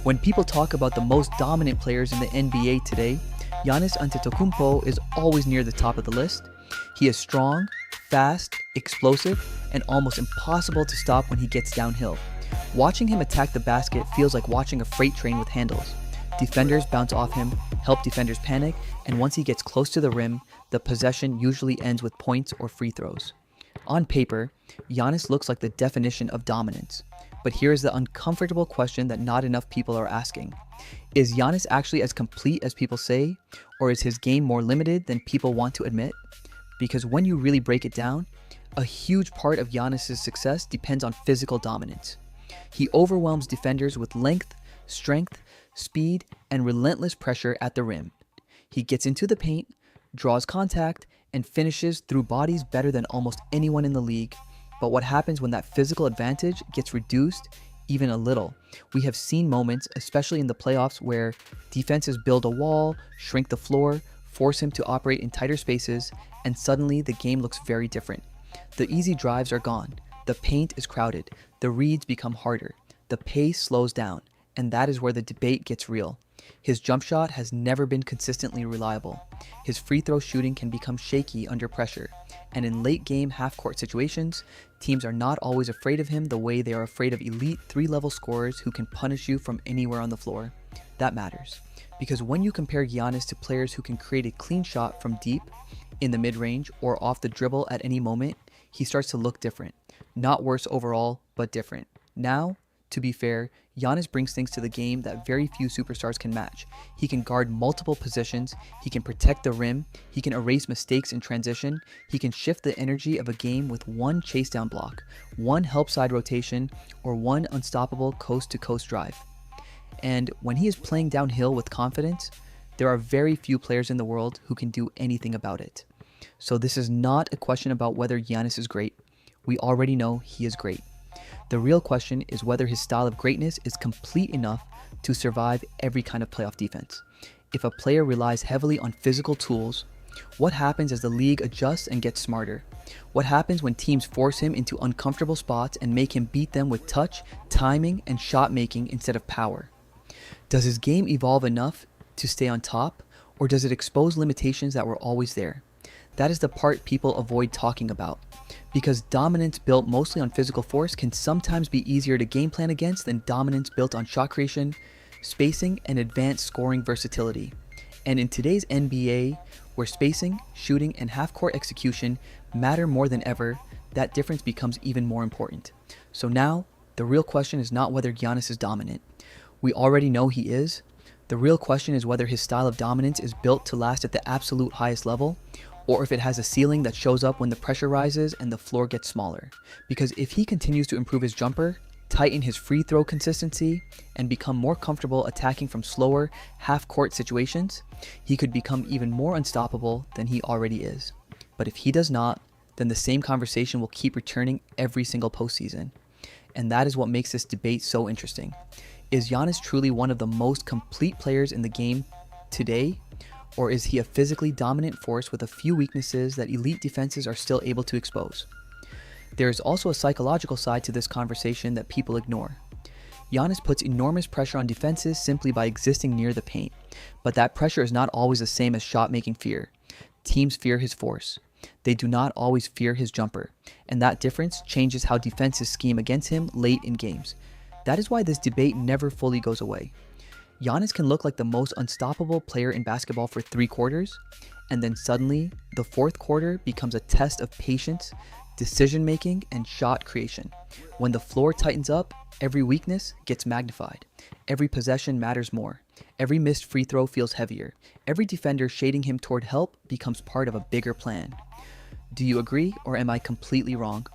When people talk about the most dominant players in the NBA today, Giannis Antetokounmpo is always near the top of the list. He is strong, fast, explosive, and almost impossible to stop when he gets downhill. Watching him attack the basket feels like watching a freight train with handles. Defenders bounce off him, help defenders panic, and once he gets close to the rim, the possession usually ends with points or free throws. On paper, Giannis looks like the definition of dominance. But here is the uncomfortable question that not enough people are asking. Is Giannis actually as complete as people say, or is his game more limited than people want to admit? Because when you really break it down, a huge part of Giannis' success depends on physical dominance. He overwhelms defenders with length, strength, speed, and relentless pressure at the rim. He gets into the paint, draws contact, and finishes through bodies better than almost anyone in the league. But what happens when that physical advantage gets reduced even a little? We have seen moments, especially in the playoffs, where defenses build a wall, shrink the floor, force him to operate in tighter spaces, and suddenly the game looks very different. The easy drives are gone, the paint is crowded, the reads become harder, the pace slows down, and that is where the debate gets real. His jump shot has never been consistently reliable. His free throw shooting can become shaky under pressure. And in late game half-court situations, teams are not always afraid of him the way they are afraid of elite 3-level scorers who can punish you from anywhere on the floor. That matters. Because when you compare Giannis to players who can create a clean shot from deep, in the mid-range, or off the dribble at any moment, he starts to look different. Not worse overall, but different. Now, to be fair, Giannis brings things to the game that very few superstars can match. He can guard multiple positions, he can protect the rim, he can erase mistakes in transition, he can shift the energy of a game with one chase down block, one help side rotation, or one unstoppable coast-to-coast drive. And when he is playing downhill with confidence, there are very few players in the world who can do anything about it. So this is not a question about whether Giannis is great. We already know he is great. The real question is whether his style of greatness is complete enough to survive every kind of playoff defense. If a player relies heavily on physical tools, what happens as the league adjusts and gets smarter? What happens when teams force him into uncomfortable spots and make him beat them with touch, timing, and shot making instead of power? Does his game evolve enough to stay on top, or does it expose limitations that were always there? That is the part people avoid talking about. Because dominance built mostly on physical force can sometimes be easier to game plan against than dominance built on shot creation, spacing, and advanced scoring versatility. And in today's NBA, where spacing, shooting, and half-court execution matter more than ever, that difference becomes even more important. So now, the real question is not whether Giannis is dominant. We already know he is. The real question is whether his style of dominance is built to last at the absolute highest level, or if it has a ceiling that shows up when the pressure rises and the floor gets smaller. Because if he continues to improve his jumper, tighten his free throw consistency, and become more comfortable attacking from slower, half-court situations, he could become even more unstoppable than he already is. But if he does not, then the same conversation will keep returning every single postseason. And that is what makes this debate so interesting. Is Giannis truly one of the most complete players in the game today? Or is he a physically dominant force with a few weaknesses that elite defenses are still able to expose? There is also a psychological side to this conversation that people ignore. Giannis puts enormous pressure on defenses simply by existing near the paint, but that pressure is not always the same as shot-making fear. Teams fear his force. They do not always fear his jumper, and that difference changes how defenses scheme against him late in games. That is why this debate never fully goes away. Giannis can look like the most unstoppable player in basketball for 3 quarters, and then suddenly, the 4th quarter becomes a test of patience, decision-making, and shot creation. When the floor tightens up, every weakness gets magnified. Every possession matters more. Every missed free throw feels heavier. Every defender shading him toward help becomes part of a bigger plan. Do you agree, or am I completely wrong?